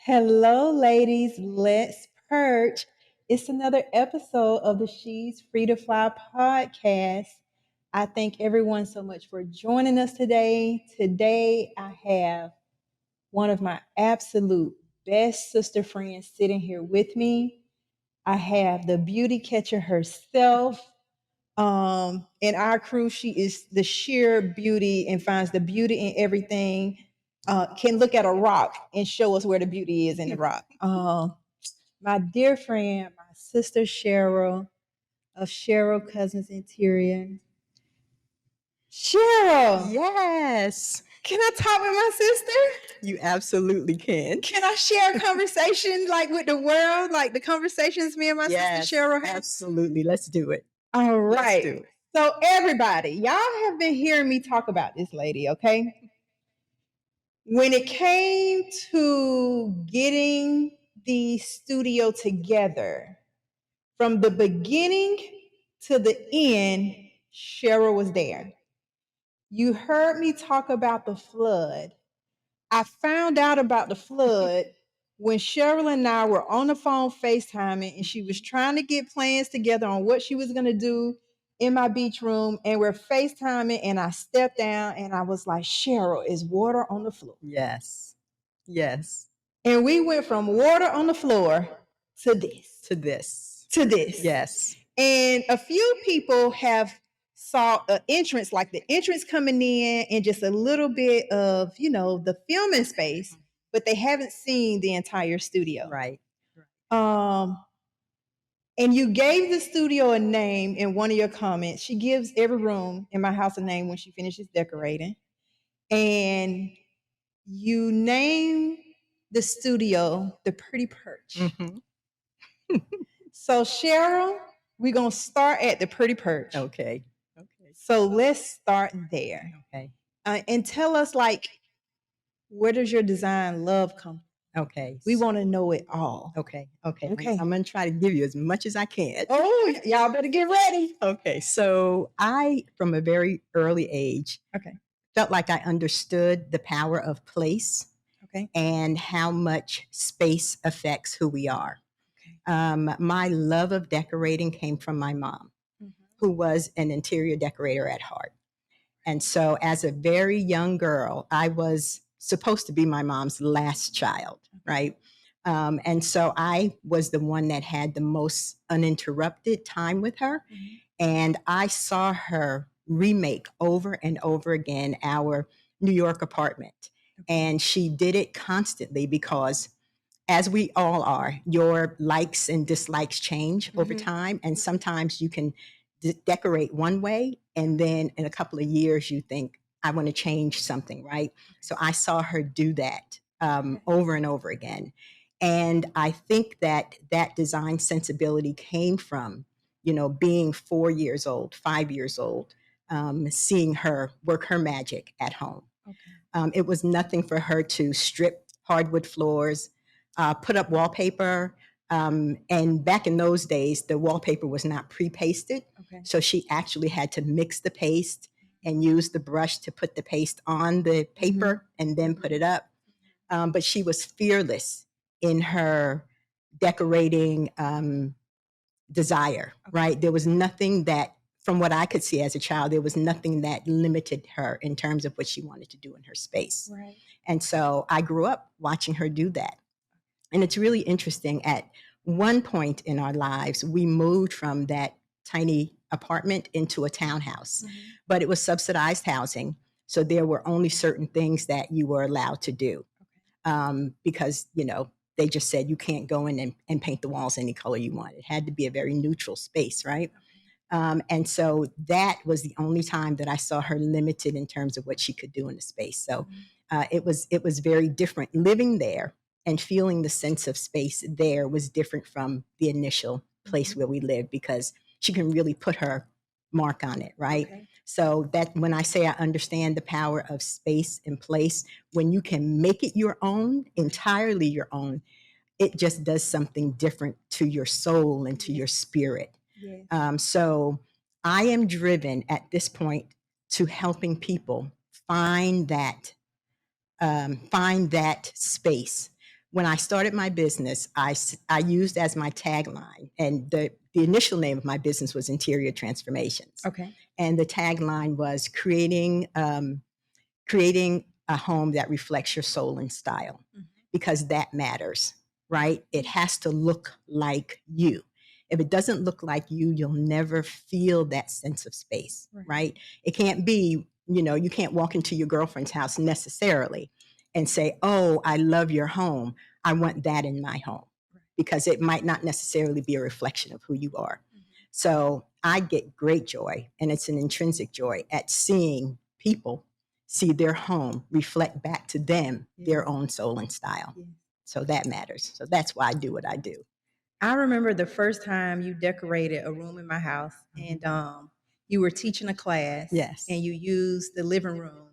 Hello, ladies. Let's perch. It's another episode of the She's Free to Fly podcast. I thank everyone so much for joining us today. Today, I have one of my absolute best sister friends sitting here with me. I have the beauty catcher herself. In our crew, she is the sheer beauty and finds the beauty in everything. Can look at a rock and show us where the beauty is in the rock. My dear friend, my sister Cheryl of Cheryl Cousins Interior. Cheryl, Yes, can I talk with my sister? you absolutely can. Can I share a conversation like with the world, like the conversations me and my sister Cheryl have? Absolutely. Let's do it. All Let's right. do it. So everybody, y'all have been hearing me talk about this lady, okay? When it came to getting the studio together, from the beginning to the end, Cheryl was there. You heard me talk about the flood. I found out about the flood when Cheryl and I were on the phone FaceTiming and she was trying to get plans together on what she was going to do in my beach room. And we're FaceTiming and I stepped down and I was like, Cheryl, is water on the floor? Yes. Yes. And we went from water on the floor to this. To this. To this. Yes. And a few people have saw an entrance, like the entrance coming in and just a little bit of, the filming space, but they haven't seen the entire studio. Right. And you gave the studio a name in one of your comments. She gives every room in my house a name when she finishes decorating. And you name the studio the Pretty Perch. Mm-hmm. So Cheryl, we're going to start at the Pretty Perch. Okay. So let's start there. Okay. And tell us, where does your design love come from? Okay. We want to know it all. Okay. Okay. I'm going to try to give you as much as I can. Oh, y'all better get ready. Okay. So I, from a very early age, felt like I understood the power of place. Okay. And how much space affects who we are. My love of decorating came from my mom, who was an interior decorator at heart. And so as a very young girl, I was supposed to be my mom's last child, right? And so I was the one that had the most uninterrupted time with her. And I saw her remake over and over again our New York apartment. And she did it constantly because, as we all are, your likes and dislikes change over time. And sometimes you can decorate one way, and then in a couple of years, you think, I want to change something, right? So I saw her do that over and over again. And I think that design sensibility came from, being 4 years old, 5 years old, seeing her work her magic at home. It was nothing for her to strip hardwood floors, put up wallpaper. And back in those days, the wallpaper was not pre-pasted. So she actually had to mix the paste and use the brush to put the paste on the paper and then put it up. But she was fearless in her decorating desire, right? There was nothing that, from what I could see as a child, there was nothing that limited her in terms of what she wanted to do in her space. Right. And so I grew up watching her do that. And it's really interesting. At one point in our lives, we moved from that tiny apartment into a townhouse, but it was subsidized housing. So there were only certain things that you were allowed to do because, they just said you can't go in and paint the walls any color you want. It had to be a very neutral space, right? And so that was the only time that I saw her limited in terms of what she could do in the space. So it was very different. Living there and feeling the sense of space there was different from the initial place where we lived, because she can really put her mark on it, right? So that when I say I understand the power of space and place, when you can make it your own, entirely your own, it just does something different to your soul and to your spirit. So I am driven at this point to helping people find that space, when I started my business, I used as my tagline, and the initial name of my business was Interior Transformations. Okay. And the tagline was creating a home that reflects your soul and style, because that matters, right? It has to look like you. If it doesn't look like you, you'll never feel that sense of space, right? It can't be, you can't walk into your girlfriend's house necessarily and say, oh, I love your home. I want that in my home, because it might not necessarily be a reflection of who you are. So I get great joy, and it's an intrinsic joy, at seeing people see their home reflect back to them their own soul and style. So that matters. So that's why I do what I do. I remember the first time you decorated a room in my house, and you were teaching a class. Yes. And you used the living room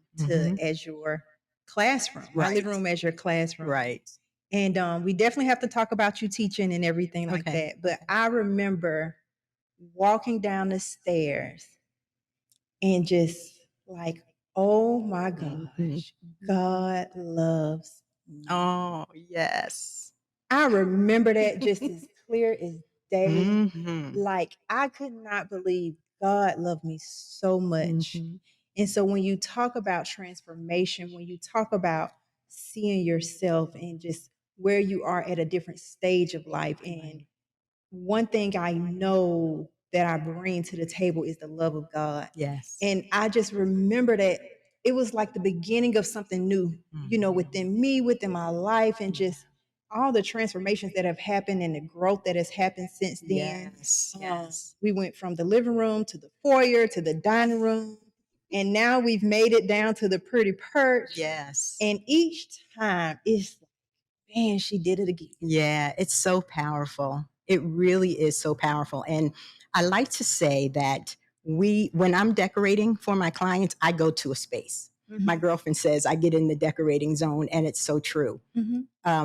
as your classroom. My living room as your classroom. Right. And we definitely have to talk about you teaching and everything like that. But I remember walking down the stairs and just like, oh my gosh, God loves me. Oh, yes. I remember that just as clear as day. Like, I could not believe God loved me so much. And so when you talk about transformation, when you talk about seeing yourself and just where you are at a different stage of life, and one thing I know that I bring to the table is the love of God. Yes. And I just remember that it was like the beginning of something new, within me, within my life, and just all the transformations that have happened and the growth that has happened since then. Yes. We went from the living room to the foyer to the dining room, and now we've made it down to the pretty perch. Yes. And each time it's like, man, she did it again. Yeah, it's so powerful. It really is so powerful. And I like to say that when I'm decorating for my clients, I go to a space. My girlfriend says I get in the decorating zone, and it's so true.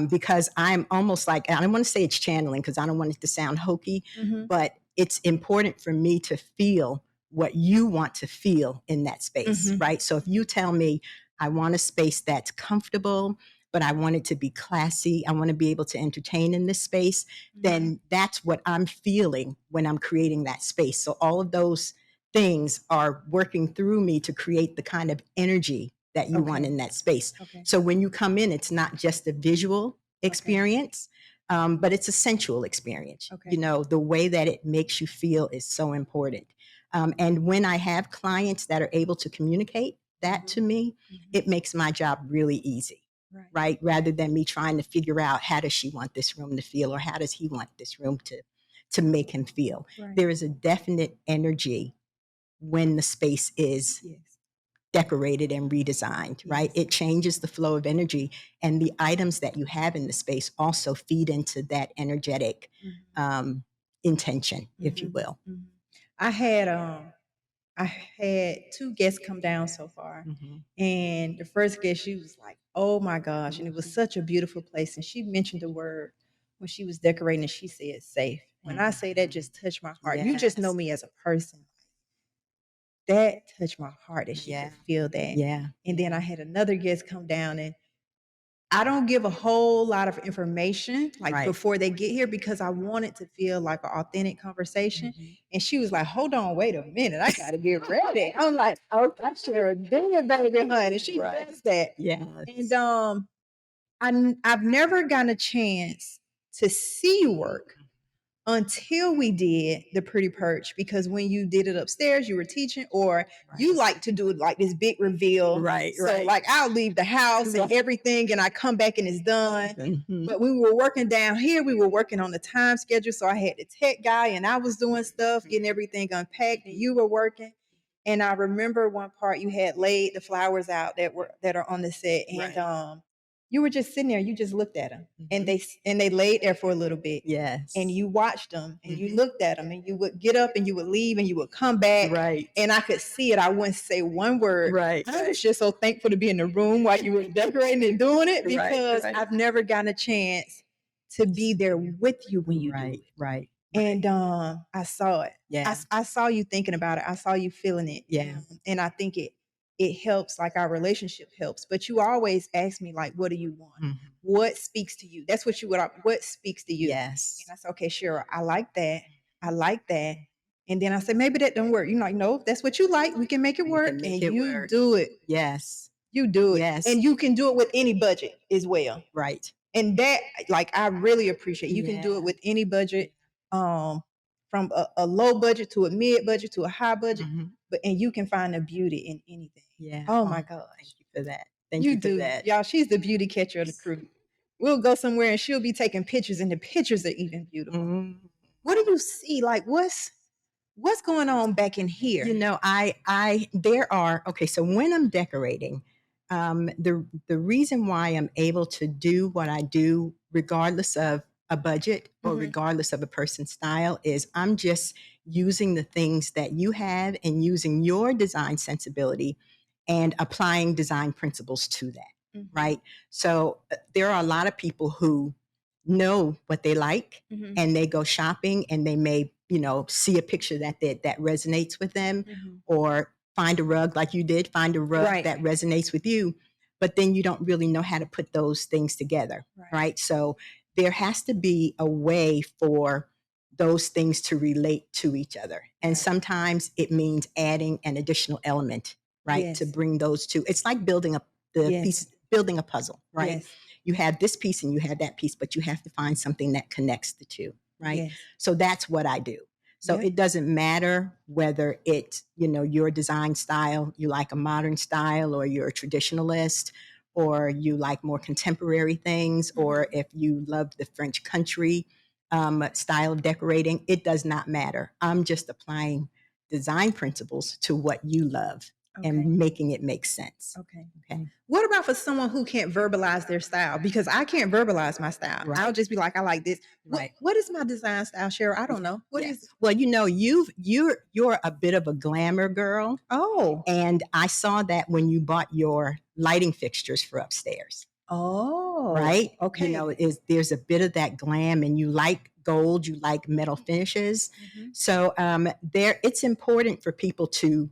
Because I'm almost like, I don't want to say it's channeling because I don't want it to sound hokey, but it's important for me to feel what you want to feel in that space, right? So if you tell me I want a space that's comfortable, but I want it to be classy, I want to be able to entertain in this space, then that's what I'm feeling when I'm creating that space. So all of those things are working through me to create the kind of energy that you want in that space. So when you come in, it's not just a visual experience, but it's a sensual experience. The way that it makes you feel is so important. And when I have clients that are able to communicate that to me, it makes my job really easy. Right? Rather than me trying to figure out, how does she want this room to feel, or how does he want this room to make him feel? There is a definite energy when the space is decorated and redesigned, right? It changes the flow of energy, and the items that you have in the space also feed into that energetic intention, if you will. I had two guests come down so far. And the first guest, she was like, oh my gosh. And it was such a beautiful place. And she mentioned the word when she was decorating, and she said safe. When I say that, just touched my heart. You just know me as a person. That touched my heart that she could feel that. Yeah. And then I had another guest come down, and I don't give a whole lot of information before they get here, because I want it to feel like an authentic conversation. And she was like, hold on, wait a minute. I got to get ready. I'm like, oh, I'm sure a damn baby honey. She does that. Yes. And I've never gotten a chance to see you work until we did the pretty perch, because when you did it upstairs, you were teaching, or you like to do it like this big reveal. So like, I'll leave the house and everything, and I come back and it's done. But when we were working down here, we were working on the time schedule. So I had the tech guy, and I was doing stuff, getting everything unpacked, and you were working. And I remember one part, you had laid the flowers out that are on the set, and you were just sitting there. You just looked at them, and they laid there for a little bit. Yes. And you watched them, and you looked at them, and you would get up, and you would leave, and you would come back. Right. And I could see it. I wouldn't say one word. Right. I was just so thankful to be in the room while you were decorating and doing it, because I've never gotten a chance to be there with you when you do it. Right. And I saw it. Yeah. I saw you thinking about it. I saw you feeling it. Yeah. And I think it helps, like our relationship helps. But you always ask me, like, what do you want? Mm-hmm. What speaks to you? That's what what speaks to you. Yes. And I said, okay, Cheryl, I like that. I like that. And then I said, maybe that don't work. You're like, no, that's what you like. We can make it work. Make and it you work. do it. Yes. You do it. Yes. And you can do it with any budget as well. Right. And that, like, I really appreciate. You can do Yeah. it with any budget, from a low budget to a mid budget to a high budget. Mm-hmm. And you can find the beauty in anything. Yeah. Oh my gosh. Thank you for that. Thank You you for do. that. Y'all, she's the beauty catcher of the crew. We'll go somewhere and she'll be taking pictures, and the pictures are even beautiful. Mm-hmm. What do you see? Like, what's going on back in here? You know, there are, okay, so when I'm decorating, the reason why I'm able to do what I do, regardless of a budget or Mhm. regardless of a person's style, is I'm just using the things that you have and using your design sensibility and applying design principles to that, Mhm. right? So there are a lot of people who know what they like, Mhm. and they go shopping and they may, see a picture that resonates with them, Mhm. or find a rug like you did, find a rug Right. that resonates with you, but then you don't really know how to put those things together, right? So there has to be a way for those things to relate to each other. And Right. sometimes it means adding an additional element, right? Yes. To bring those two. It's like building Yes. building a puzzle, right? Yes. You have this piece and you have that piece, but you have to find something that connects the two, right? Yes. So that's what I do. So Yep. it doesn't matter whether it's, your design style, you like a modern style, or you're a traditionalist, or you like more contemporary things, or if you love the French country style of decorating, it does not matter. I'm just applying design principles to what you love and making it make sense. Okay. Okay. What about for someone who can't verbalize their style? Because I can't verbalize my style. Right. I'll just be like, I like this. Right. What is my design style, Cheryl? I don't know. What is? Well, you're a bit of a glamour girl. Oh. And I saw that when you bought your lighting fixtures for upstairs. Oh. Right? Okay. There's a bit of that glam, and you like gold, you like metal finishes. Mhm. So it's important for people to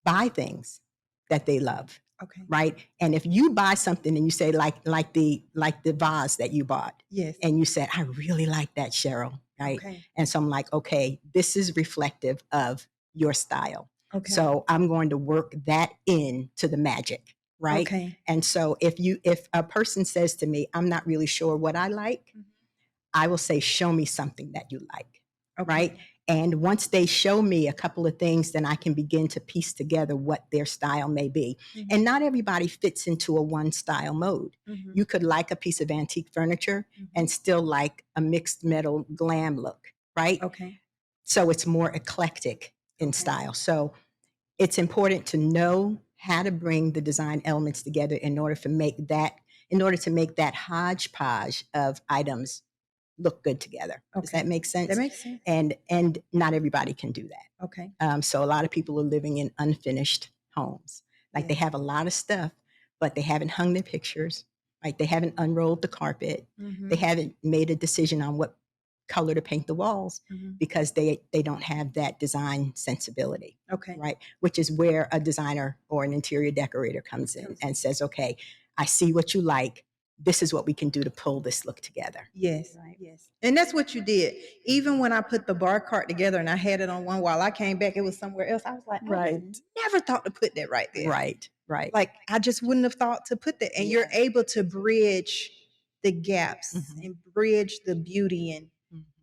buy things that they love. Okay. Right. And if you buy something and you say, like the vase that you bought, Yes. and you said, I really like that, Cheryl. Right. Okay. And so I'm like, okay, this is reflective of your style. Okay. So I'm going to work that into the magic. Right. Okay. And so if a person says to me, I'm not really sure what I like, Mhm. I will say, show me something that you like. Okay. Right. And once they show me a couple of things, then I can begin to piece together what their style may be. Mhm. And not everybody fits into a one style mode. Mhm. You could like a piece of antique furniture Mhm. and still like a mixed metal glam look, right? Okay. So it's more eclectic in style. So it's important to know how to bring the design elements together in order to make that hodgepodge of items look good together. Does that make sense? That makes sense. And not everybody can do that. Okay. So a lot of people are living in unfinished homes. Like they have a lot of stuff, but they haven't hung their pictures. Right? They haven't unrolled the carpet. Mhm. They haven't made a decision on what color to paint the walls, Mhm. because they don't have that design sensibility. Okay. Right? Which is where a designer or an interior decorator comes in and says, okay, I see what you like. This is what we can do to pull this look together. Yes. Right. Yes. And that's what you did. Even when I put the bar cart together and I had it on one wall, I came back, it was somewhere else. I was like, I Right. never thought to put that right there. Right. Right. Like, I just wouldn't have thought to put that. And you're able to bridge the gaps Mhm. and bridge the beauty, and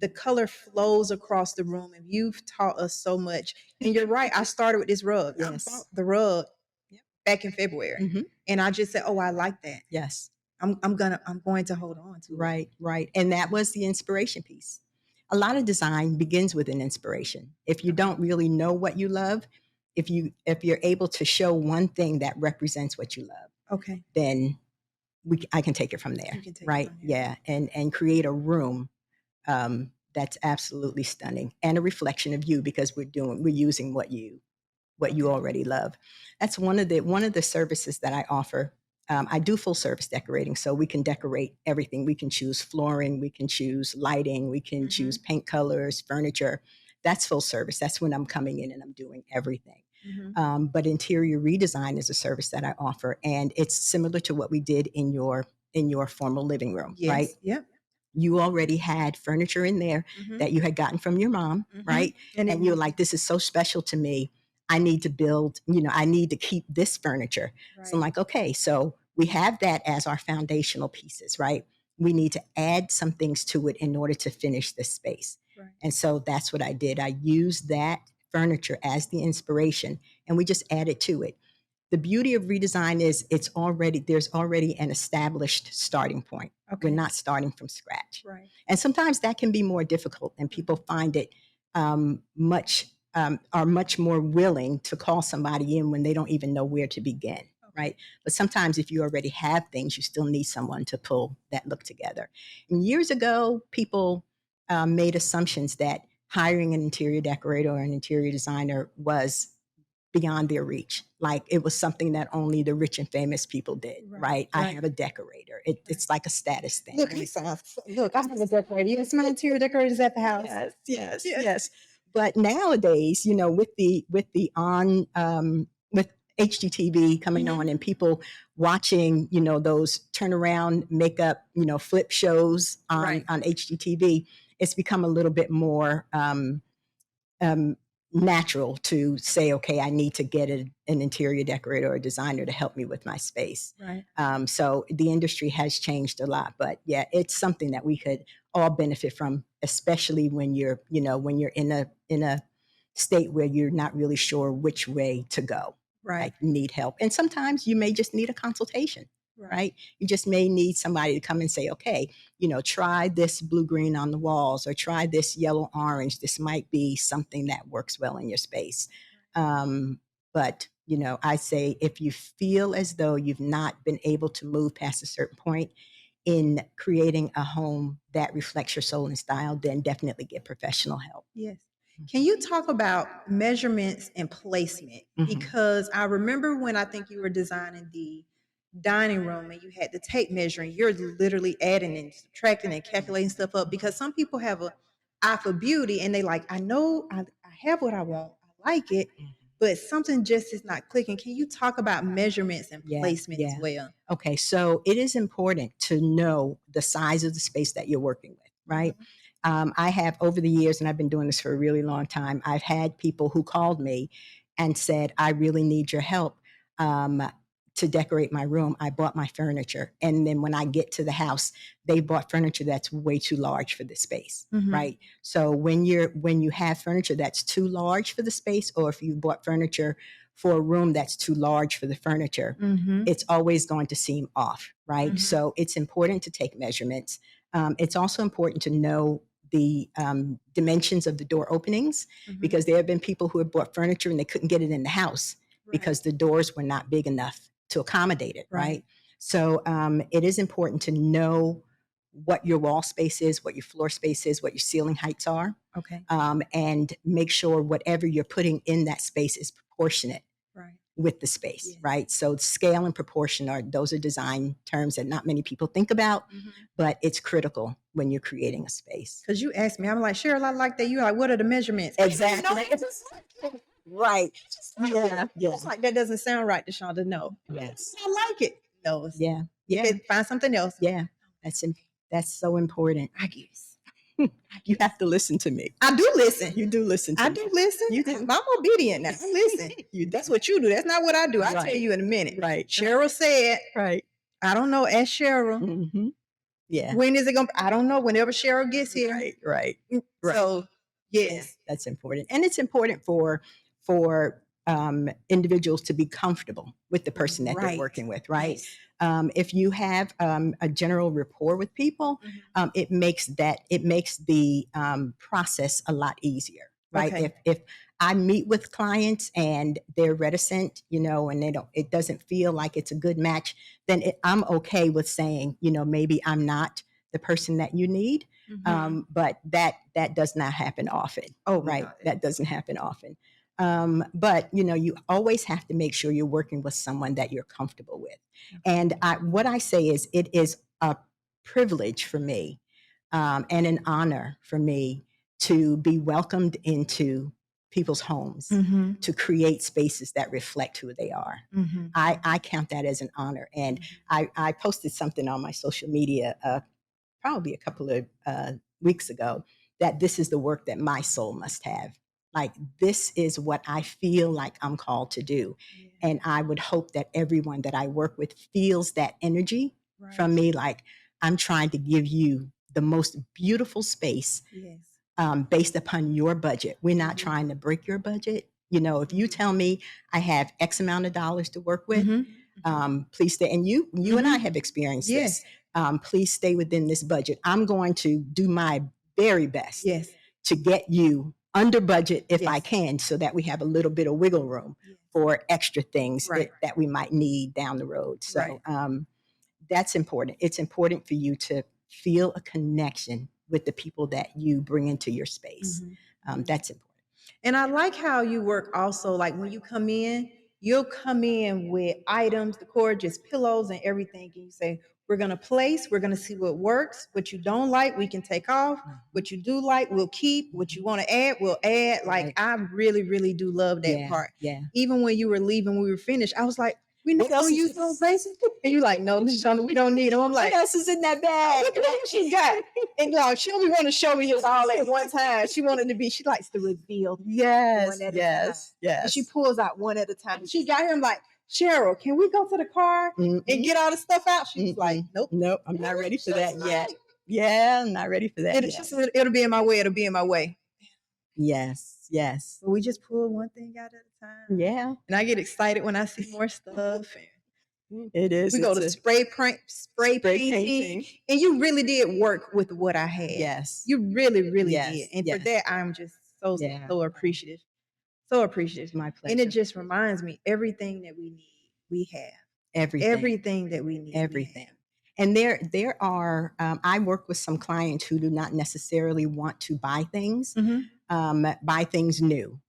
the color flows across the room. And you've taught us so much. And you're right. I started with this rug. Yes. I bought the rug Yep. back in February. Mhm. And I just said, oh, I like that. Yes. I'm going to hold on to it. Right. Right. And that was the inspiration piece. A lot of design begins with an inspiration. If you don't really know what you love, if you're able to show one thing that represents what you love, Okay. then I can take it from there. You can take it right. from there. Yeah. And create a room that's absolutely stunning, and a reflection of you, because we're using what you already love. That's one of the services that I offer. I do full service decorating, so we can decorate everything. We can choose flooring, we can choose lighting, we can choose paint colors, furniture. That's full service. That's when I'm coming in and I'm doing everything. But interior redesign is a service that I offer, and it's similar to what we did in your formal living room, right? Yep. You already had furniture in there that you had gotten from your mom, right? And you're like, this is so special to me. I need to build, I need to keep this furniture. Right. So I'm like, okay, so we have that as our foundational pieces, right? We need to add some things to it in order to finish this space. Right. And so that's what I did. I used that furniture as the inspiration, and we just added to it. The beauty of redesign is there's already an established starting point. Okay. We're not starting from scratch. Right. And sometimes that can be more difficult, and people find it are much more willing to call somebody in when they don't even know where to begin. Okay. Right. But sometimes if you already have things, you still need someone to pull that look together. And years ago, people made assumptions that hiring an interior decorator or an interior designer was beyond their reach. Like it was something that only the rich and famous people did, right? I have a decorator. It's like a status thing. Look, look, I have a decorator. Yes, my interior decorator is at the house. Yes. But nowadays, with HGTV coming on and people watching, those turnaround makeup, flip shows on HGTV, it's become a little bit more natural to say, okay, I need to get an interior decorator or a designer to help me with my space. Right. So the industry has changed a lot, but yeah, it's something that we could all benefit from, especially when you're in a state where you're not really sure which way to go. Right. Like need help. And sometimes you may just need a consultation. Right. You just may need somebody to come and say, okay, try this blue green on the walls or try this yellow orange. This might be something that works well in your space. But I say if you feel as though you've not been able to move past a certain point in creating a home that reflects your soul and style, then definitely get professional help. Yes. Can you talk about measurements and placement? Because I remember when I think you were designing the dining room and you had the tape measuring, you're literally adding and subtracting and calculating stuff up, because some people have a eye for beauty and they like, I know I have what I want, I like it, but something just is not clicking. Can you talk about measurements and placement as well? Okay, so it is important to know the size of the space that you're working with, right? I have over the years, and I've been doing this for a really long time, I've had people who called me and said, I really need your help to decorate my room. I bought my furniture. And then when I get to the house, they bought furniture that's way too large for the space, right? So when you have furniture that's too large for the space, or if you bought furniture for a room that's too large for the furniture, it's always going to seem off, right? So it's important to take measurements. It's also important to know the dimensions of the door openings, because there have been people who have bought furniture and they couldn't get it in the house because the doors were not big enough to accommodate it, right? So it is important to know what your wall space is, what your floor space is, what your ceiling heights are, and make sure whatever you're putting in that space is proportionate with the space, right? So scale and proportion those are design terms that not many people think about, but it's critical when you're creating a space. Because you asked me, I'm like, Cheryl, I like that. You're like, what are the measurements? Exactly. Right. Yeah. It's like, that doesn't sound right to Shonda. No. Yes. I like it. No. Yeah. You can find something else. Yeah. That's so important. I guess. You have to listen to me. I do listen. You do listen to me. I do listen. You do. I'm obedient now. I listen. That's what you do. That's not what I do. I'll tell you in a minute. Right. Cheryl said. Right. I don't know. Ask Cheryl. Yeah. When is it going to? I don't know. Whenever Cheryl gets here. Right. So, yes. That's important. And it's important for individuals to be comfortable with the person that they're working with, right? Yes. If you have a general rapport with people, it makes the process a lot easier, right? Okay. If I meet with clients and they're reticent, and it doesn't feel like it's a good match, then I'm okay with saying, maybe I'm not the person that you need. But that does not happen often. Oh, right. That doesn't happen often. But you always have to make sure you're working with someone that you're comfortable with. And what I say is, it is a privilege for me and an honor for me to be welcomed into people's homes Mm-hmm. to create spaces that reflect who they are. Mm-hmm. I count that as an honor. And I posted something on my social media probably a couple of weeks ago that this is the work that my soul must have. Like, this is what I feel like I'm called to do. Yeah. And I would hope that everyone that I work with feels that energy from me. Like, I'm trying to give you the most beautiful space. Yes. Based upon your budget. We're not trying to break your budget. You know, if you tell me I have X amount of dollars to work with, please stay. And you and I have experienced this. Please stay within this budget. I'm going to do my very best to get you under budget if I can, so that we have a little bit of wiggle room for extra things that we might need down the road. So that's important. It's important for you to feel a connection with the people that you bring into your space. That's important. And I like how you work also, like when you come in, you'll come in with items, decor, just pillows and everything. And you say, we're going to place, we're going to see what works. What you don't like, we can take off. What you do like, we'll keep. What you want to add, we'll add. Like, I really, really do love that part. Yeah. Even when you were leaving, when we were finished, I was like, we not gonna use those places. And you're like, no, we don't need them. I'm like, what else is in that bag? Look at what she got. And no, she only want to show me it all at one time. She likes to reveal. Yes. And she pulls out one at a time. She got him like, Cheryl, can we go to the car and get all the stuff out? She's like, nope, I'm not ready for that yet. Yeah, I'm not ready for that yet. It'll be in my way. It'll be in my way. Yes. But we just pull one thing out at a time. Yeah. And I get excited when I see more stuff. It is. We go to spray painting. And you really did work with what I had. Yes. You really, really did. And for that, I'm just so appreciative. So appreciative. My pleasure. And it just reminds me, everything that we need, we have. Everything that we need. Everything. And there are, I work with some clients who do not necessarily want to buy things, buy things new.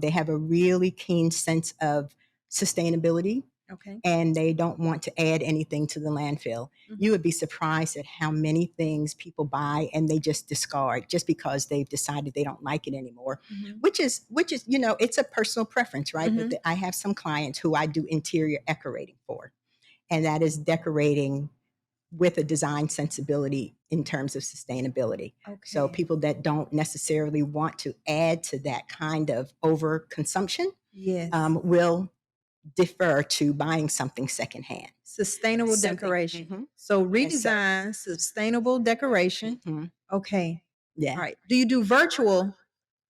They have a really keen sense of sustainability. Okay. And they don't want to add anything to the landfill. You would be surprised at how many things people buy and they just discard just because they've decided they don't like it anymore, which is, you know, it's a personal preference, right? But I have some clients who I do interior decorating for, and that is decorating with a design sensibility in terms of sustainability. Okay. So people that don't necessarily want to add to that kind of overconsumption will defer to buying something secondhand. Sustainable decoration. So redesign, sustainable decoration. Okay. Yeah. All right. Do you do virtual?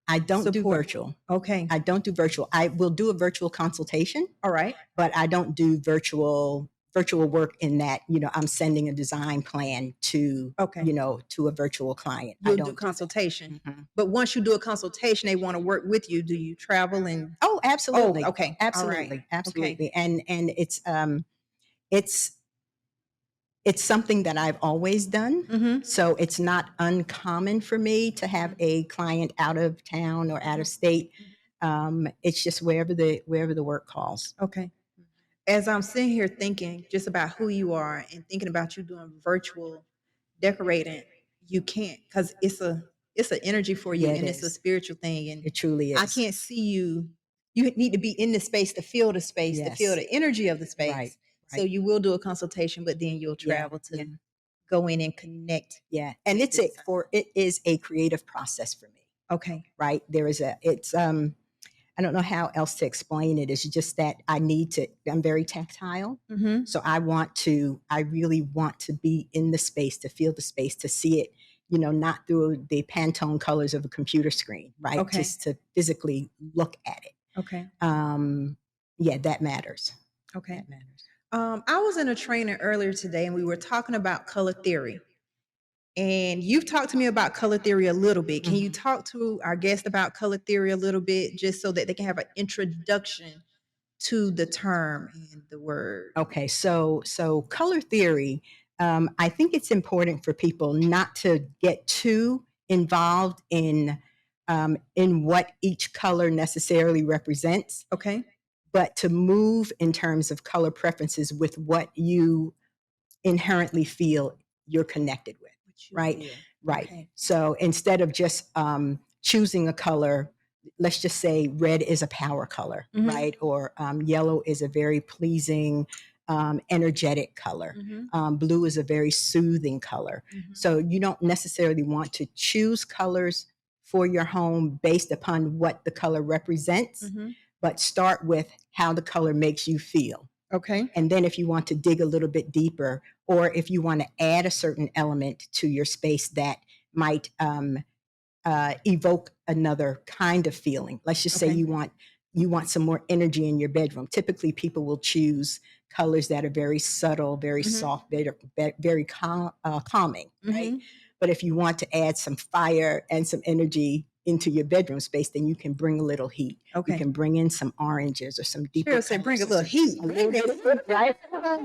I don't do virtual. Okay. I don't do virtual. I will do a virtual consultation. All right. But I don't do virtual work in that, you know, I'm sending a design plan to, you know, to a virtual client. You'll do consultation. But once you do a consultation, they want to work with you. Do you travel and? Oh, absolutely. Oh, okay. Absolutely. Absolutely. Okay. And it's something that I've always done. So it's not uncommon for me to have a client out of town or out of state. It's just wherever the work calls. Okay. As I'm sitting here thinking just about who you are and thinking about you doing virtual decorating, you can't, because it's an energy for you, and it's a spiritual thing, and it truly is. I can't see you. You need to be in the space to feel the space, to feel the energy of the space. Right. So you will do a consultation, but then you'll travel to go in and connect. Yeah, and it is a creative process for me. Okay. Right. I don't know how else to explain it. It's just that I'm very tactile. So I really want to be in the space, to feel the space, to see it, you know, not through the Pantone colors of a computer screen, right? Okay. Just to physically look at it. Okay. Yeah, that matters. Okay. That matters. I was in a training earlier today and we were talking about color theory. And you've talked to me about color theory a little bit. Can you talk to our guest about color theory a little bit, just so that they can have an introduction to the term and the word? Okay, so color theory, I think it's important for people not to get too involved in what each color necessarily represents. Okay. But to move in terms of color preferences with what you inherently feel you're connected with. Right. Right. Okay. So instead of just choosing a color let's just say red is a power color, right? Or yellow is a very pleasing, energetic color. Blue is a very soothing color. So you don't necessarily want to choose colors for your home based upon what the color represents, but start with how the color makes you feel. Okay. And then if you want to dig a little bit deeper, or if you want to add a certain element to your space that might evoke another kind of feeling. Let's just say you want some more energy in your bedroom. Typically, people will choose colors that are very subtle, very soft, very calming, right? But if you want to add some fire and some energy into your bedroom space, then you can bring a little heat. Okay. You can bring in some oranges or some deeper Cheryl said, bring a little heat. right?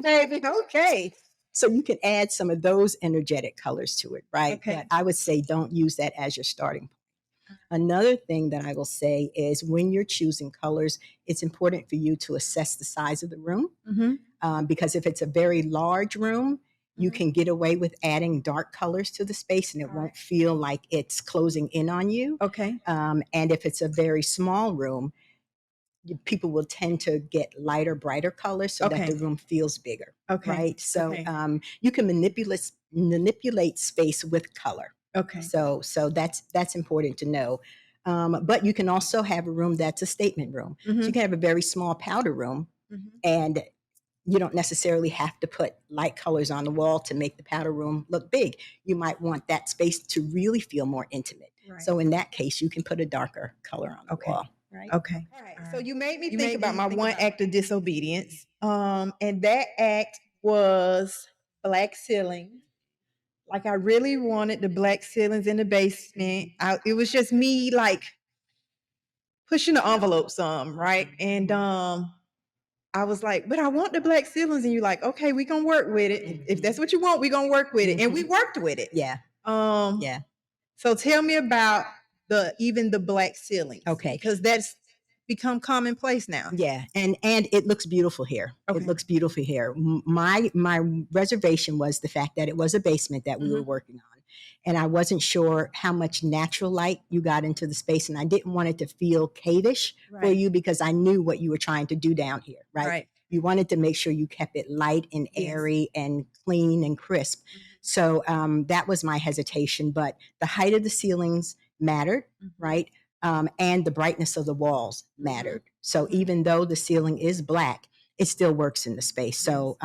Baby. Okay. So you can add some of those energetic colors to it, right? Okay. But I would say don't use that as your starting point. Another thing that I will say is when you're choosing colors, it's important for you to assess the size of the room. Because if it's a very large room, you can get away with adding dark colors to the space and it won't feel like it's closing in on you. Okay. And if it's a very small room, people will tend to get lighter, brighter colors so that the room feels bigger. Okay. Right. So you can manipulate space with color. Okay. So that's important to know. But you can also have a room that's a statement room. So you can have a very small powder room, and you don't necessarily have to put light colors on the wall to make the powder room look big. You might want that space to really feel more intimate. Right. So in that case, you can put a darker color on the wall. Right. Okay. All right. So you made me think about my one act of disobedience. And that act was black ceilings. Like I really wanted the black ceilings in the basement. It was just me like pushing the envelope some, right? And I was like, but I want the black ceilings. And you're like, okay, we gonna work with it. If that's what you want, we gonna work with it. And we worked with it. Yeah. Yeah. So tell me about even the black ceilings. Okay. Because that's become commonplace now. Yeah. And it looks beautiful here. Okay. It looks beautiful here. My reservation was the fact that it was a basement that we were working on. And I wasn't sure how much natural light you got into the space. And I didn't want it to feel cavish for you because I knew what you were trying to do down here, right? You wanted to make sure you kept it light and airy and clean and crisp. So that was my hesitation. But the height of the ceilings mattered, right? And the brightness of the walls mattered. So even though the ceiling is black, it still works in the space. So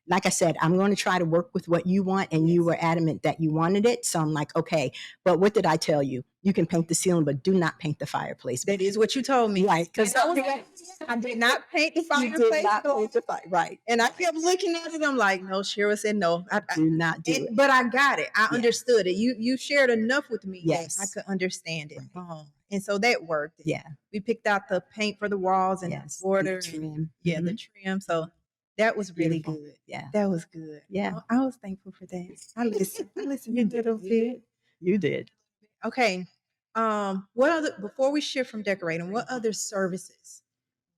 like I said, I'm going to try to work with what you want, and you were adamant that you wanted it. So I'm like, okay, but what did I tell you? You can paint the ceiling, but do not paint the fireplace. That is what you told me. Right. Because I did not paint the fireplace. You did not paint the fire. Right. And I kept looking at it. I'm like, no, Cheryl said no. Do not do it. But I got it. I understood it. You shared enough with me that I could understand it. Right. And so that worked. Yeah. We picked out the paint for the walls and the border. The trim. Yeah, the trim. So that was really good. Yeah. That was good. Yeah. I was thankful for that. I listened a little bit. You did. Okay. What other, before we shift from decorating, what other services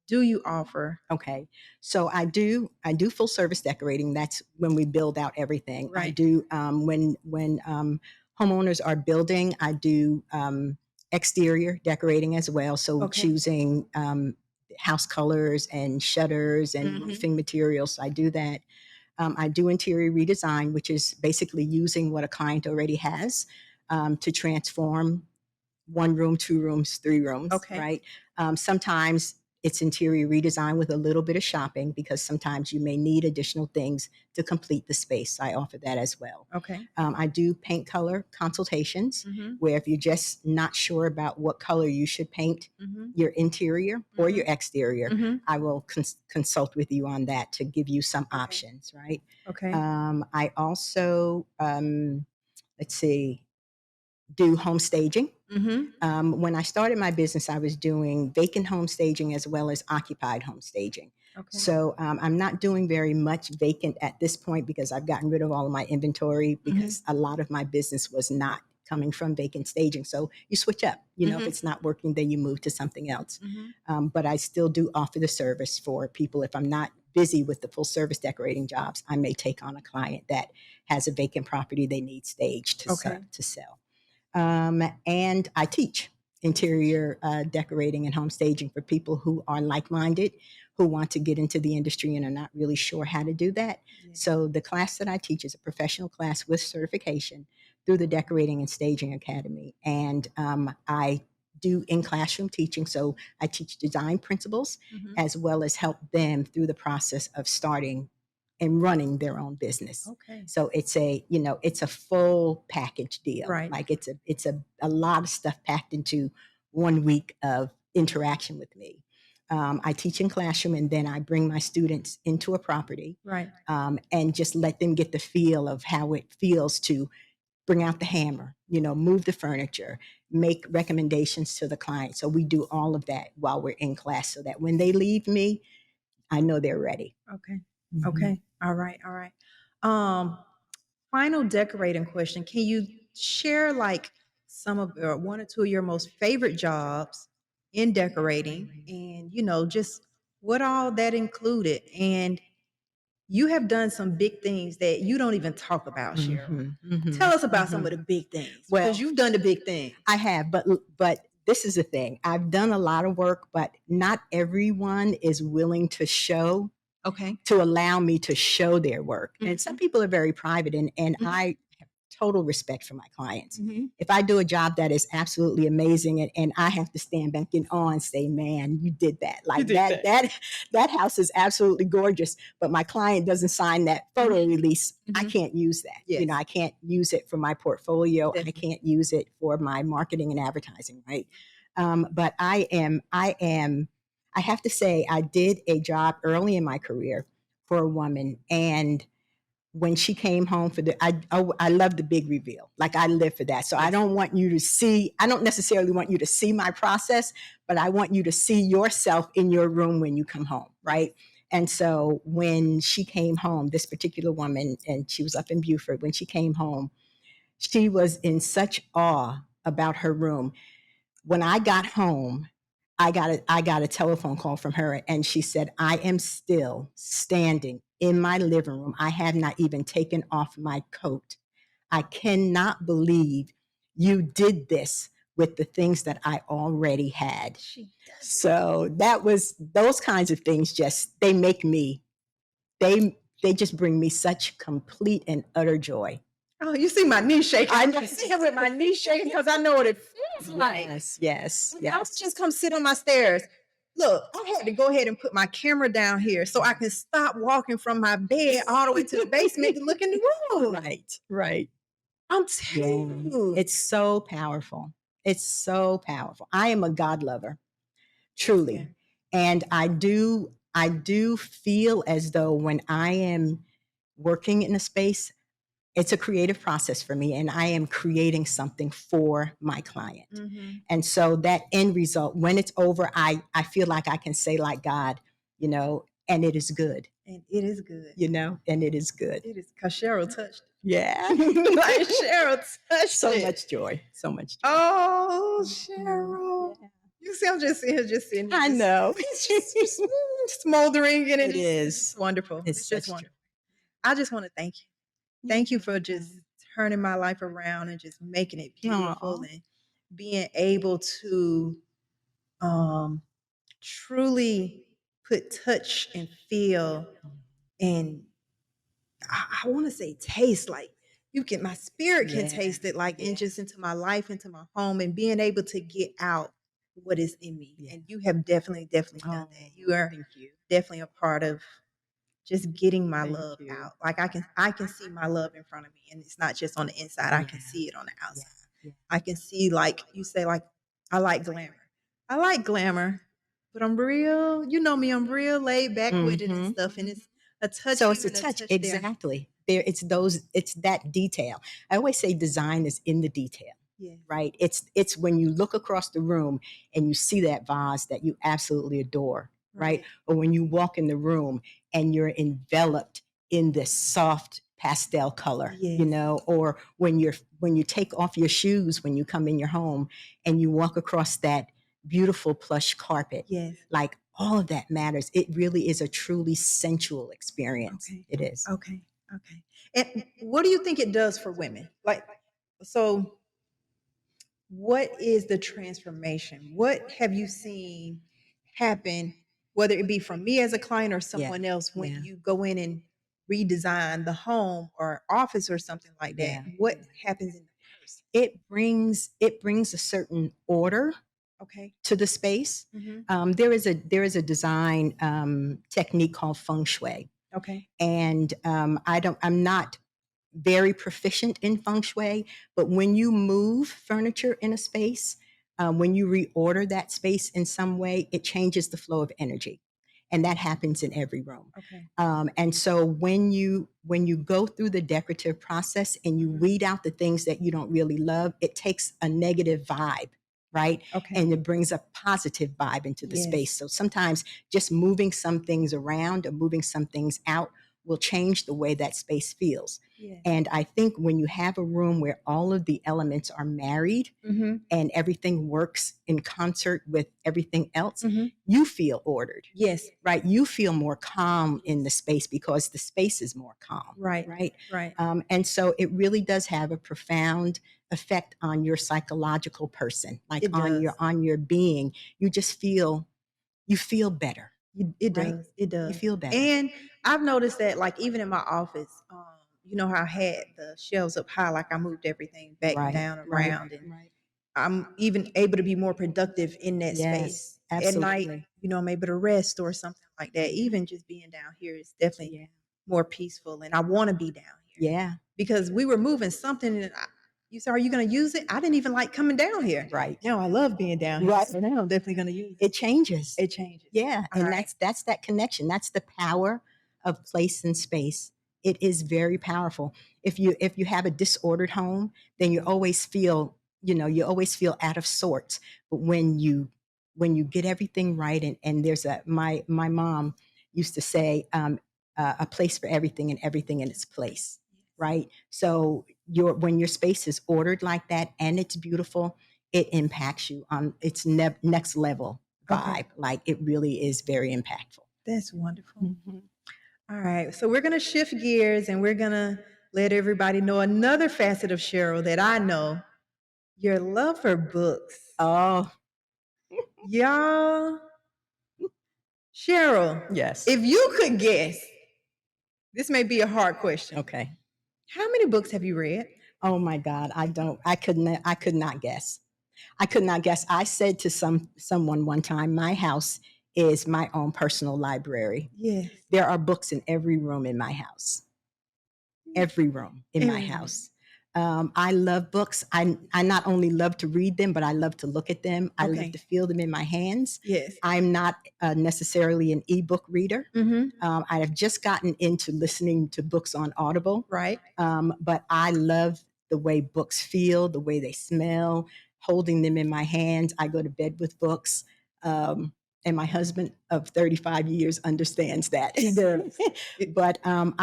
do you offer? Okay. So I do full service decorating. That's when we build out everything. Right. I do when homeowners are building, I do exterior decorating as well. So choosing house colors and shutters and roofing materials. So I do that. I do interior redesign, which is basically using what a client already has to transform one room, two rooms, three rooms. Right. Sometimes it's interior redesign with a little bit of shopping because sometimes you may need additional things to complete the space. I offer that as well. Okay. I do paint color consultations where if you're just not sure about what color you should paint your interior or your exterior, I will consult with you on that to give you some options, right? Okay. I also, let's see, do home staging. When I started my business, I was doing vacant home staging as well as occupied home staging. Okay. So I'm not doing very much vacant at this point because I've gotten rid of all of my inventory because a lot of my business was not coming from vacant staging. So you switch up. You know, if it's not working, then you move to something else. But I still do offer the service for people. If I'm not busy with the full service decorating jobs, I may take on a client that has a vacant property they need staged to sell. And I teach interior decorating and home staging for people who are like-minded, who want to get into the industry and are not really sure how to do that. Yeah. So the class that I teach is a professional class with certification through the Decorating and Staging Academy. And I do in classroom teaching. So I teach design principles as well as help them through the process of starting and running their own business. Okay. So it's a full package deal. Right. Like it's a lot of stuff packed into 1 week of interaction with me. I teach in classroom, and then I bring my students into a property, Right. And just let them get the feel of how it feels to bring out the hammer, move the furniture, make recommendations to the client. So we do all of that while we're in class, so that when they leave me, I know they're ready. Okay. Okay. All right. All right. Final decorating question. Can you share like some of one or two of your most favorite jobs in decorating, and just what all that included? And you have done some big things that you don't even talk about, Cheryl. Tell us about some of the big things, Well, because you've done the big things. I have, but this is the thing. I've done a lot of work, but not everyone is willing to show, Okay. to allow me to show their work. And some people are very private, and I have total respect for my clients. If I do a job that is absolutely amazing, and I have to stand back in awe and say, man, you did that. Like that house is absolutely gorgeous, but my client doesn't sign that photo release. I can't use that. Yes. I can't use it for my portfolio. Definitely. I can't use it for my marketing and advertising, right? But I have to say, I did a job early in my career for a woman, and when she came home for I love the big reveal. Like, I live for that. So I don't necessarily want you to see my process, but I want you to see yourself in your room when you come home, right? And so when she came home, this particular woman, and she was up in Beaufort, when she came home, she was in such awe about her room. When I got home, I got a telephone call from her, and she said, I am still standing in my living room. I have not even taken off my coat. I cannot believe you did this with the things that I already had. So those kinds of things they just bring me such complete and utter joy. Oh, you see my knee shaking. I see him with my knee shaking because I know what it feels like. Yes. I would just come sit on my stairs. Look, I had to go ahead and put my camera down here so I can stop walking from my bed all the way to the basement to look in the room. Right. I'm telling you. It's so powerful. It's so powerful. I am a God lover, truly. Yeah. And I do feel as though when I am working in a space, it's a creative process for me, and I am creating something for my client. And so that end result, when it's over, I feel like I can say, like God, and it is good. And it is good. And it is good. It is, because Cheryl touched. Yeah. Like Cheryl touched So it. much joy. So much joy. Oh, Cheryl. Yeah. You see, I'm just sitting. I know. It's just smoldering, and It is wonderful. It's just wonderful. I just want to thank you. Thank you for just turning my life around and just making it beautiful. Aww. And being able to truly put touch and feel, and I want to say taste, like my spirit can taste it, like into my life, into my home, and being able to get out what is in me. And you have definitely done that. You are definitely a part of just getting my love out. Like, I can see my love in front of me, and it's not just on the inside. I can see it on the outside. I can see, like you say, like, I like glamour. I like glamour, but I'm real. You know me. I'm real laid back with it and stuff, and it's a touch. So it's a touch. Exactly. It's that detail. I always say design is in the detail. Yeah. Right. It's when you look across the room and you see that vase that you absolutely adore. Right. Or when you walk in the room and you're enveloped in this soft pastel color, or when you take off your shoes when you come in your home and you walk across that beautiful plush carpet. Yes. Like, all of that matters. It really is a truly sensual experience. Okay. It is. Okay. And what do you think it does for women? Like, so what is the transformation? What have you seen happen, whether it be from me as a client or someone else, when you go in and redesign the home or office or something like that? What happens in the person? It brings a certain order Okay. to the space. There is a design technique called feng shui, Okay. and I'm not very proficient in feng shui, but when you move furniture in a space, when you reorder that space in some way, it changes the flow of energy, and that happens in every room. Okay. And so when you go through the decorative process and you weed out the things that you don't really love, it takes a negative vibe, right? Okay. And it brings a positive vibe into the space. So sometimes just moving some things around or moving some things out will change the way that space feels. And I think when you have a room where all of the elements are married and everything works in concert with everything else, you feel ordered. Yes. Right. You feel more calm in the space because the space is more calm. Right. Right. Right. And so it really does have a profound effect on your psychological person, like It on does. your being. You just feel better. It Right? does. It does. You feel better. And I've noticed that, like, even in my office, you know how I had the shelves up high, like I moved everything back Right. down Right. around, and Right. I'm even able to be more productive in that space. Yes. At night, Absolutely. you know, I'm able to rest or something like that. Even just being down here is definitely Yeah. more peaceful, and I want to be down here Yeah. because we were moving something, and you said, "Are you going to use it?" I didn't even like coming down here. Right. Now I love being down here. Right. So now I'm definitely going to use it. It changes. It changes. Yeah. All And right. that's that connection. That's the power of place and space. It is very powerful. If you have a disordered home, then you always feel, you always feel out of sorts. But when you get everything right, and there's my mom used to say, a place for everything and everything in its place. Right. So when your space is ordered like that and it's beautiful, it impacts you on its next level vibe. Okay. Like it really is very impactful. That's wonderful. All right. So we're going to shift gears and we're going to let everybody know another facet of Cheryl that I know, your love for books. Oh, Y'all, Cheryl, yes. if you could guess, this may be a hard question. Okay. How many books have you read? Oh my God. I could not guess. I could not guess. I said to someone one time, my house is my own personal library. Yes. There are books in every room in my house. Every room in my house. I love books. I not only love to read them, but I love to look at them. I love to feel them in my hands. Yes. I'm not necessarily an ebook reader. I have just gotten into listening to books on Audible. Right. But I love the way books feel, the way they smell, holding them in my hands. I go to bed with books. And my husband of 35 years understands that. He does. But I'm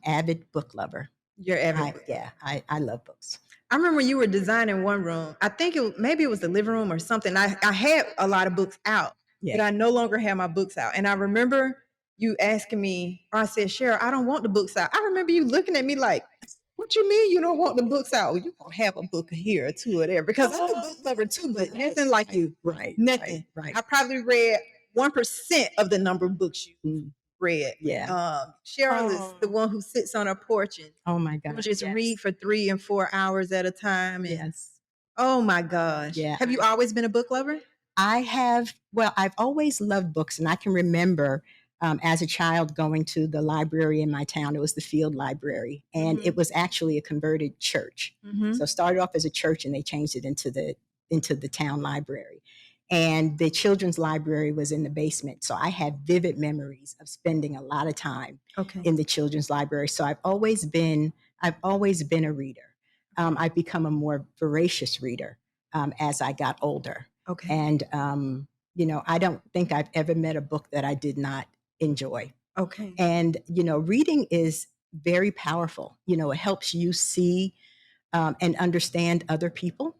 avid book lover. You're avid. I love books. I remember you were designing one room. I think maybe it was the living room or something. I had a lot of books out, but I no longer have my books out. And I remember you asking me, or I said, Cheryl, I don't want the books out. I remember you looking at me like, what you mean you don't want the books out? Well, you gonna have a book here or two or there, because I'm a book lover too, but nothing like you. Right. Nothing. Right. I probably read 1% of the number of books you read. Yeah. Cheryl is the one who sits on her porch and Oh my God. will just read for 3 and 4 hours at a time. And Yes. oh my gosh. Yeah. Have you always been a book lover? I have. Well, I've always loved books, and I can remember as a child going to the library in my town. It was the field library, and it was actually a converted church. So it started off as a church, and they changed it into the town library. And the children's library was in the basement. So I have vivid memories of spending a lot of time in the children's library. So I've always been a reader. I've become a more voracious reader as I got older. And I don't think I've ever met a book that I did not enjoy. And reading is very powerful. It helps you see and understand other people,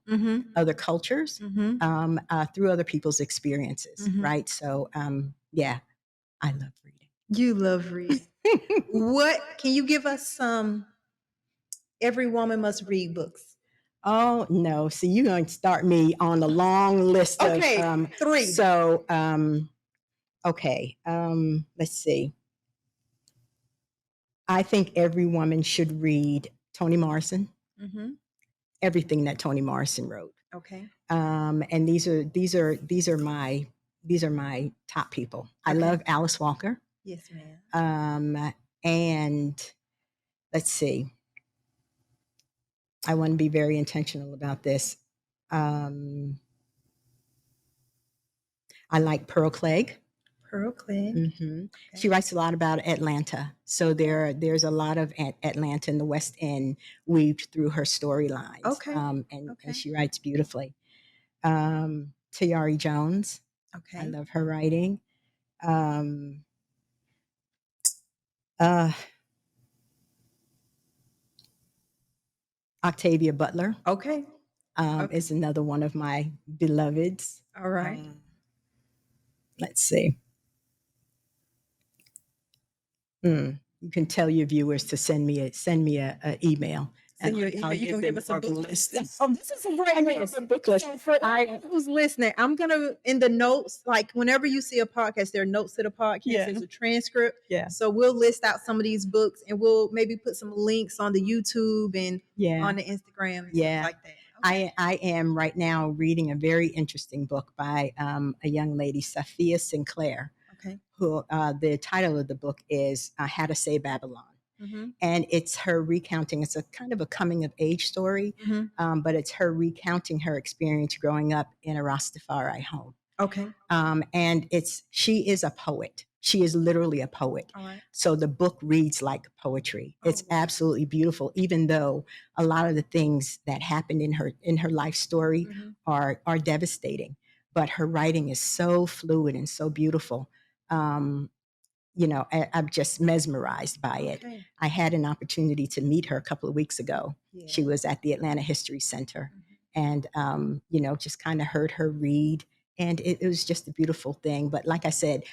other cultures, through other people's experiences, right? So, I love reading. You love reading. What can you give us some every woman must read books? Oh no! See, you're going to start me on a long list Okay, of 3. So, okay, let's see. I think every woman should read Toni Morrison. Mm-hmm. Everything that Toni Morrison wrote. Okay. And these are my top people. I Okay. love Alice Walker. Yes, ma'am. And let's see. I want to be very intentional about this. I like Pearl Clegg. Pearl Clegg. Mm-hmm. Okay. She writes a lot about Atlanta. So there's a lot of Atlanta in the West End weaved through her storylines. Okay. And she writes beautifully. Tayari Jones. Okay. I love her writing. Octavia Butler. Okay. Is another one of my beloveds. All right. Let's see. You can tell your viewers to send me a email. Send you an email. You can give us a book list. Oh, this is a great list. Book list. So for who's listening, I'm gonna in the notes, like whenever you see a podcast, there are notes to the podcast. Yeah. There's a transcript. Yeah. So we'll list out some of these books, and we'll maybe put some links on the YouTube and on the Instagram and stuff like that. Okay. I am right now reading a very interesting book by a young lady, Safia Sinclair. Okay. Who the title of the book is How to Say Babylon. Mm-hmm. And it's her recounting, it's a kind of a coming of age story, but it's her recounting her experience growing up in a Rastafari home. Okay. And she is a poet. She is literally a poet. All right. So the book reads like poetry. It's absolutely beautiful, even though a lot of the things that happened in her life story are devastating. But her writing is so fluid and so beautiful. I'm just mesmerized by it. Okay. I had an opportunity to meet her a couple of weeks ago. Yeah. She was at the Atlanta History Center, and just kind of heard her read, and it was just a beautiful thing. But like I said,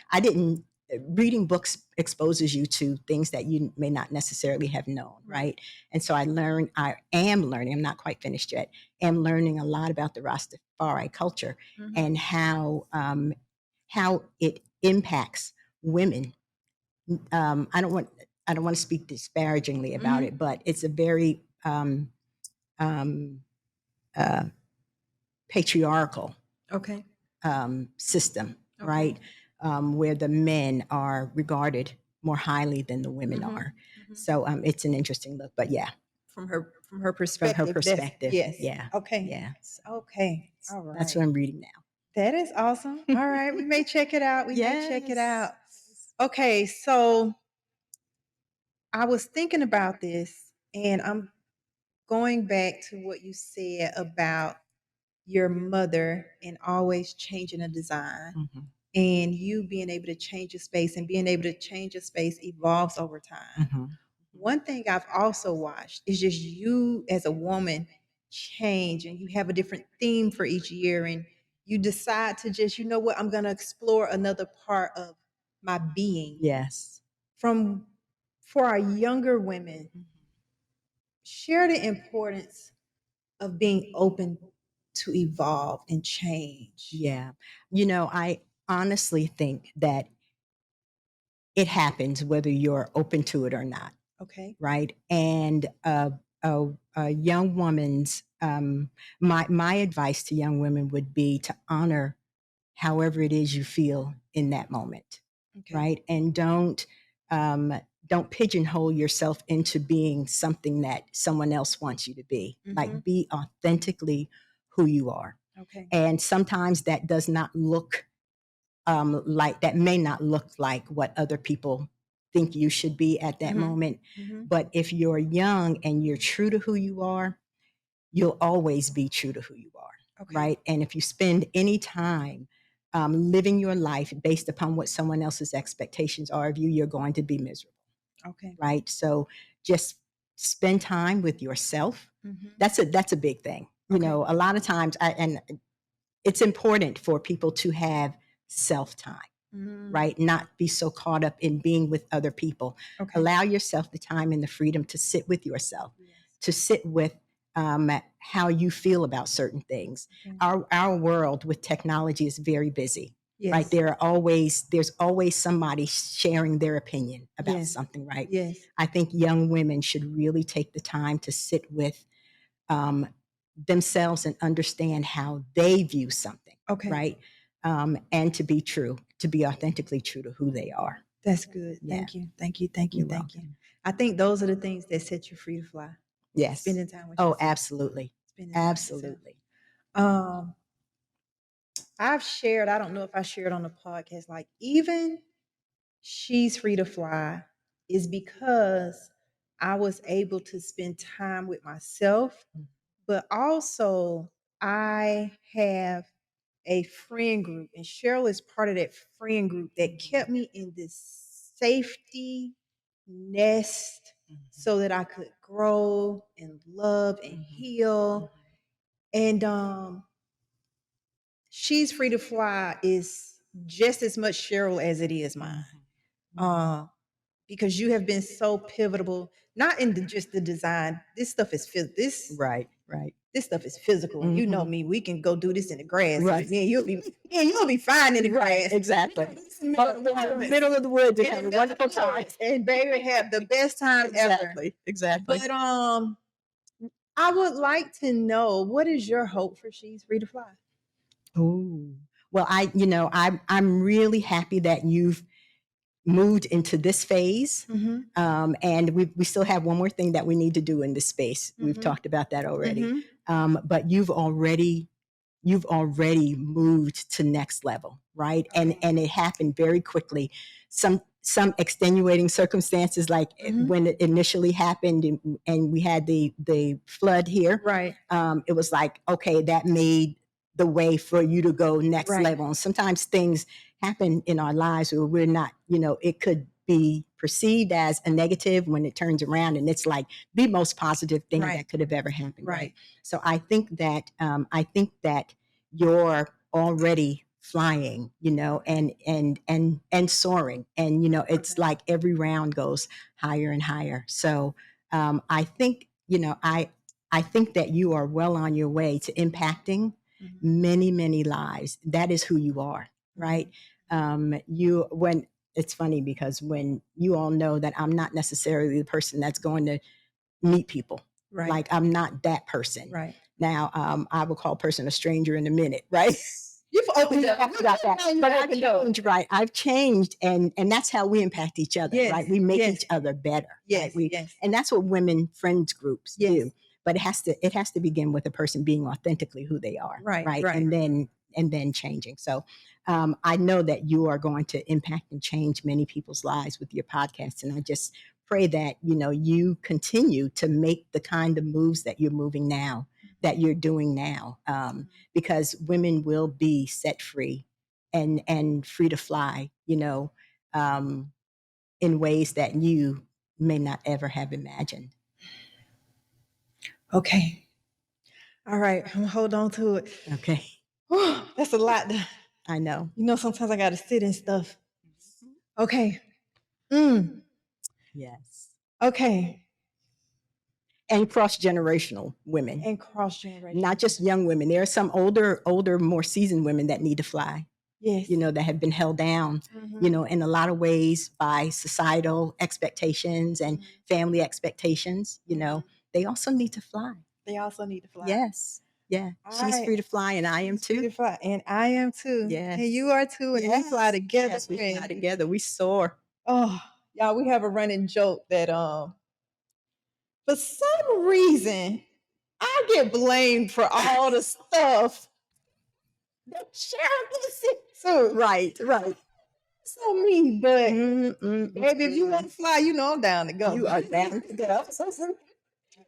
reading books exposes you to things that you may not necessarily have known, right? And so I am learning, I'm not quite finished yet, am learning a lot about the Rastafari culture and how it impacts women. I don't want to speak disparagingly about it, but it's a very patriarchal system, right? Where the men are regarded more highly than the women are. So it's an interesting look, but yeah. From her perspective. From her perspective. Yes. Yeah. Okay. Yeah. Okay. All right. That's what I'm reading now. That is awesome. All right. We may check it out. May check it out. Okay. So I was thinking about this, and I'm going back to what you said about your mother and always changing a design, and you being able to change a space, and being able to change a space evolves over time. One thing I've also watched is just you as a woman change, and you have a different theme for each year, and you decide to just, you know what, I'm going to explore another part of my being. Yes. For our younger women, share the importance of being open to evolve and change. Yeah. I honestly think that it happens whether you're open to it or not. Okay. Right. And a young woman's, my advice to young women would be to honor however it is you feel in that moment. Okay. Right. And don't pigeonhole yourself into being something that someone else wants you to be. Like, be authentically who you are. Okay. And sometimes that does not look that may not look like what other people think you should be at that moment. But if you're young and you're true to who you are, you'll always be true to who you are. Okay. Right. And if you spend any time living your life based upon what someone else's expectations are of you, you're going to be miserable. Okay. Right. So just spend time with yourself. That's a big thing. Okay. A lot of times and it's important for people to have self-time, right? Not be so caught up in being with other people. Okay. Allow yourself the time and the freedom to sit with yourself, to sit with how you feel about certain things. Okay. Our world with technology is very busy. Yes. Right. There's always somebody sharing their opinion about something, right? Yes. I think young women should really take the time to sit with themselves and understand how they view something. Okay. Right. And to be authentically true to who they are. That's good. Yeah. Thank you. Thank you. Thank you. You're Thank you. welcome. I think those are the things that set you free to fly. Yes. Spending time with Oh, yourself. absolutely. Spending time with yourself. I've shared, I don't know if I shared on the podcast, like even She's Free to Fly is because I was able to spend time with myself, but also I have a friend group, and Cheryl is part of that friend group that kept me in this safety nest so that I could grow and love and heal. And She's Free to Fly is just as much Cheryl as it is mine. Because you have been so pivotal, not in just the design. This stuff is right. This stuff is physical. You know me. We can go do this in the grass. Right. You'll be fine in the grass. Exactly. Middle of the woods and have a wonderful time. And baby, have the best time ever. Exactly. But I would like to know, what is your hope for She's Free to Fly? Oh, well, I'm really happy that you've moved into this phase. And we still have one more thing that we need to do in this space. We've talked about that already. But you've already moved to next level, right? Okay. And it happened very quickly. Some extenuating circumstances, like when it initially happened and we had the flood here, right? It was like, okay, that made the way for you to go next level. And sometimes things happen in our lives where we're not, it could be perceived as a negative when it turns around and it's like the most positive thing that could have ever happened. Right. So I think that you're already flying, and soaring. And, it's like every round goes higher and higher. So I think, I think that you are well on your way to impacting many, many lives. That is who you are, right? When it's funny because when you all know that I'm not necessarily the person that's going to meet people, right? Like I'm not that person. Right. Now, I will call a person a stranger in a minute, right? You've opened up. I forgot that. But I've changed, right? I've changed, and that's how we impact each other, right? We make each other better. Yes, right? And that's what women friends groups do. But it has to begin with a person being authentically who they are, right? And then changing. So I know that you are going to impact and change many people's lives with your podcast, and I just pray that you continue to make the kind of moves that you're moving now, that you're doing now, because women will be set free and free to fly, in ways that you may not ever have imagined. Okay. All right. I'm gonna hold on to it. Okay. That's a lot. I know. Sometimes I got to sit in stuff. Okay. Yes. Okay. And cross-generational women. And cross-generational. Not just young women. There are some older, more seasoned women that need to fly. Yes. That have been held down, in a lot of ways by societal expectations and family expectations. They also need to fly. They also need to fly. Yes. Yeah. She's free to fly, and I am too. Free to fly, and I am too. Yes. And you are too. And we fly together. Yes, we fly together. We soar. Oh, y'all, we have a running joke that for some reason I get blamed for all the stuff that Cheryl so right. So me, but baby, if you want to fly, I'm down to go. You are down to go.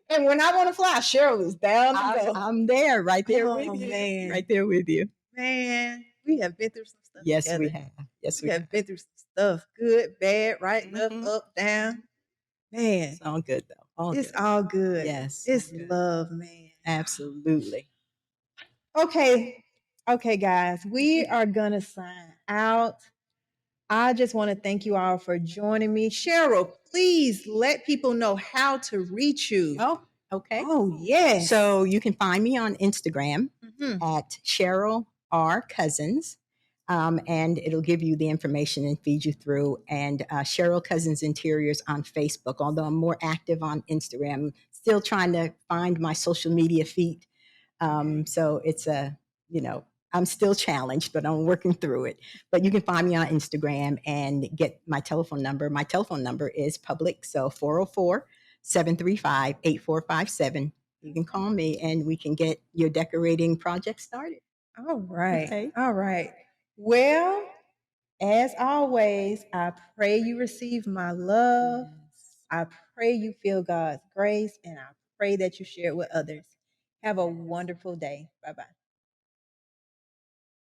And when I want to fly, Cheryl is down to go. I'm there, right there with you. Man. Right there with you. Man, we have been through some stuff. Yes, together. we have. Yes, we have been through some stuff. Good, bad, right, left, up, down. Man. It's all good though. It's all good. Yes. It's love, man. Absolutely. Okay, guys, we are gonna sign out. I just want to thank you all for joining me. Cheryl, please let people know how to reach you. Oh, Okay. Oh, yes. So you can find me on Instagram Mhm. at Cheryl R. Cousins. And it'll give you the information and feed you through. And Cheryl Cousins Interiors on Facebook, although I'm more active on Instagram, still trying to find my social media feed. So it's I'm still challenged, but I'm working through it. But you can find me on Instagram and get my telephone number. My telephone number is public, so 404-735-8457. You can call me and we can get your decorating project started. All right. Okay. All right. Well, as always, I pray you receive my love. I pray you feel God's grace, and I pray that you share it with others. Have a wonderful day. Bye bye.